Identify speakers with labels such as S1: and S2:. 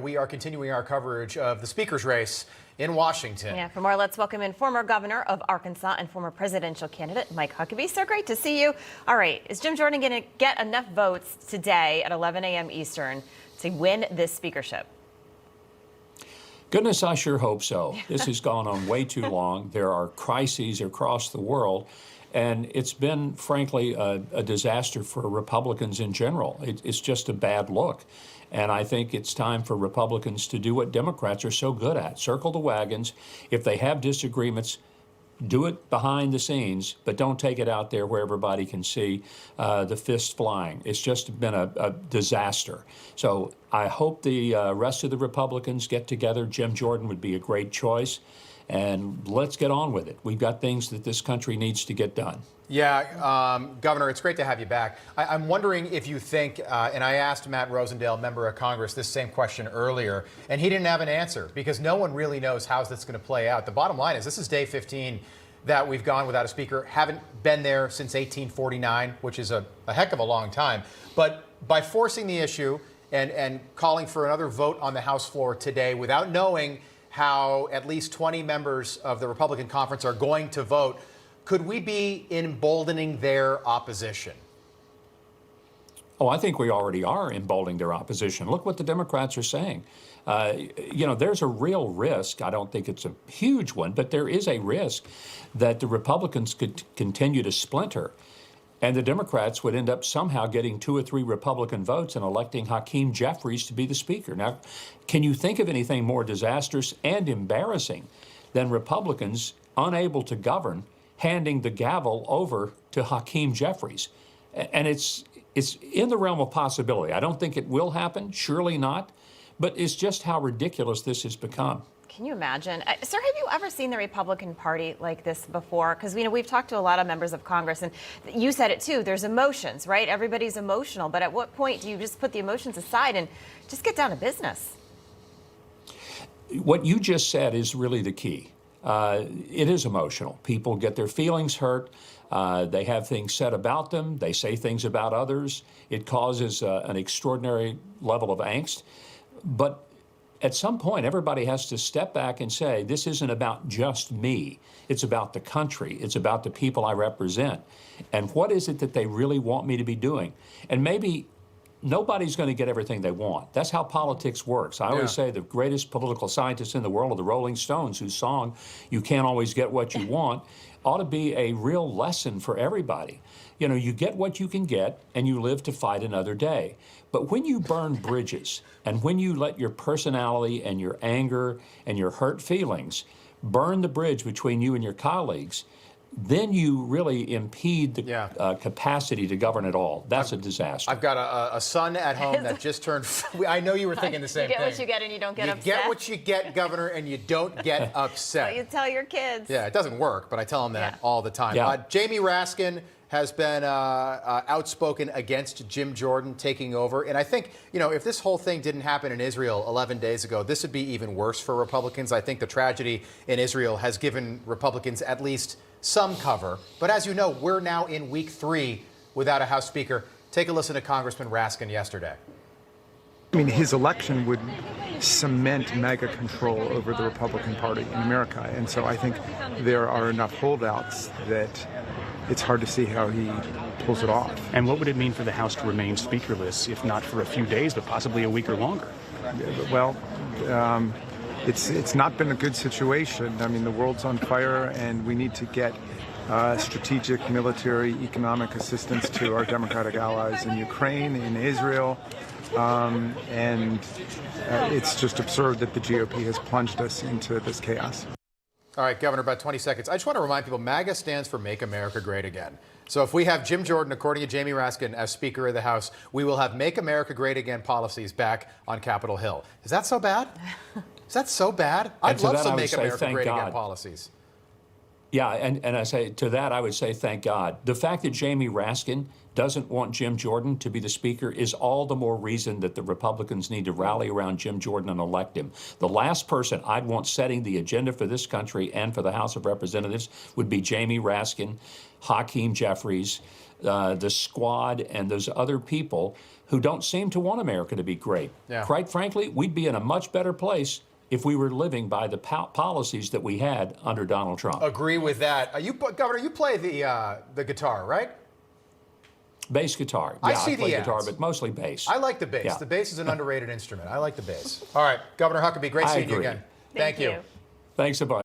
S1: We are continuing our coverage of the speaker's race in Washington.
S2: Yeah, for more, let's welcome in former governor of Arkansas and former presidential candidate Mike Huckabee. So great to see you. All right, is Jim Jordan going to get enough votes today at 11 a.m. Eastern to win this speakership?
S3: Goodness, I sure hope so. This has gone on way too long. There are crises across the world, and it's been, frankly, a disaster for Republicans in general. It's just a bad look. And I think it's time for Republicans to do what Democrats are so good at, circle the wagons. If they have disagreements, do it behind the scenes, but don't take it out there where everybody can see the fist flying. It's just been a disaster. So I hope the rest of the Republicans get together. Jim Jordan would be a great choice. And let's get on with it. We've got things that this country needs to get done.
S1: Yeah, Governor, it's great to have you back. I'm wondering if you think, and I asked Matt Rosendale, member of Congress, this same question earlier, and he didn't have an answer because no one really knows how this is going to play out. The bottom line is this is day 15 that we've gone without a speaker, haven't been there since 1849, which is a heck of a long time. But by forcing the issue and calling for another vote on the House floor today without knowing how at least 20 members of the Republican conference are going to vote, could we be emboldening their opposition?
S3: Oh, I think we already are emboldening their opposition. Look what the Democrats are saying. There's a real risk. I don't think it's a huge one, but there is a risk that the Republicans could continue to splinter, and the Democrats would end up somehow getting 2 or 3 Republican votes and electing Hakeem Jeffries to be the speaker. Now, can you think of anything more disastrous and embarrassing than Republicans unable to govern handing the gavel over to Hakeem Jeffries? And it's in the realm of possibility. I don't think it will happen, surely not, but it's just how ridiculous this has become.
S2: Can you imagine? Sir, have you ever seen the Republican Party like this before? Because, we've talked to a lot of members of Congress, and you said it too, there's emotions, right? Everybody's emotional, but at what point do you just put the emotions aside and just get down to business?
S3: What you just said is really the key. It is emotional. People get their feelings hurt. They have things said about them. They say things about others. It causes an extraordinary level of angst. But at some point, everybody has to step back and say, this isn't about just me. It's about the country. It's about the people I represent. And what is it that they really want me to be doing? And maybe nobody's going to get everything they want. That's how politics works. I always say the greatest political scientists in the world are the Rolling Stones, whose song, "You Can't Always Get What You Want," ought to be a real lesson for everybody. You get what you can get, and you live to fight another day. But when you burn bridges, and when you let your personality and your anger and your hurt feelings burn the bridge between you and your colleagues, then you really impede the capacity to govern at all. That's a disaster.
S1: I've got a son at home that just turned. I know you were thinking the same thing.
S2: You get what you get and you don't get upset.
S1: You get what you get, Governor, and you don't get upset.
S2: So you tell your kids.
S1: Yeah, it doesn't work, but I tell them that all the time. Jamie Raskin has been outspoken against Jim Jordan taking over. And I think, if this whole thing didn't happen in Israel 11 days ago, this would be even worse for Republicans. I think the tragedy in Israel has given Republicans at least some cover. But as you know, we're now in week 3 without a House Speaker. Take a listen to Congressman Raskin yesterday.
S4: His election would cement mega control over the Republican Party in America. And so I think there are enough holdouts that it's hard to see how he pulls it off.
S5: And what would it mean for the House to remain speakerless, if not for a few days, but possibly a week or longer?
S4: Well, it's not been a good situation. The world's on fire, and we need to get strategic military, economic assistance to our democratic allies in Ukraine, in Israel. It's just absurd that the GOP has plunged us into this chaos.
S1: All right, Governor, about 20 seconds. I just want to remind people, MAGA stands for Make America Great Again. So if we have Jim Jordan, according to Jamie Raskin, as Speaker of the House, we will have Make America Great Again policies back on Capitol Hill. Is that so bad? Is that so bad? I'd love some Make America Great Again policies.
S3: Yeah, and I say to that, I would say thank God. The fact that Jamie Raskin doesn't want Jim Jordan to be the speaker is all the more reason that the Republicans need to rally around Jim Jordan and elect him. The last person I'd want setting the agenda for this country and for the House of Representatives would be Jamie Raskin, Hakeem Jeffries, the squad, and those other people who don't seem to want America to be great.
S1: Yeah.
S3: Quite frankly, we'd be in a much better place if we were living by the policies that we had under Donald Trump.
S1: Agree with that. Governor, you play the guitar, right?
S3: Bass guitar.
S1: I
S3: Yeah,
S1: see
S3: I play
S1: the
S3: guitar,
S1: ads.
S3: but mostly bass.
S1: I like the bass.
S3: Yeah.
S1: The bass is an underrated instrument. I like the bass. All right, Governor Huckabee, great
S3: I
S1: seeing you
S3: agree.
S1: again. Thank you.
S3: Thanks a bunch.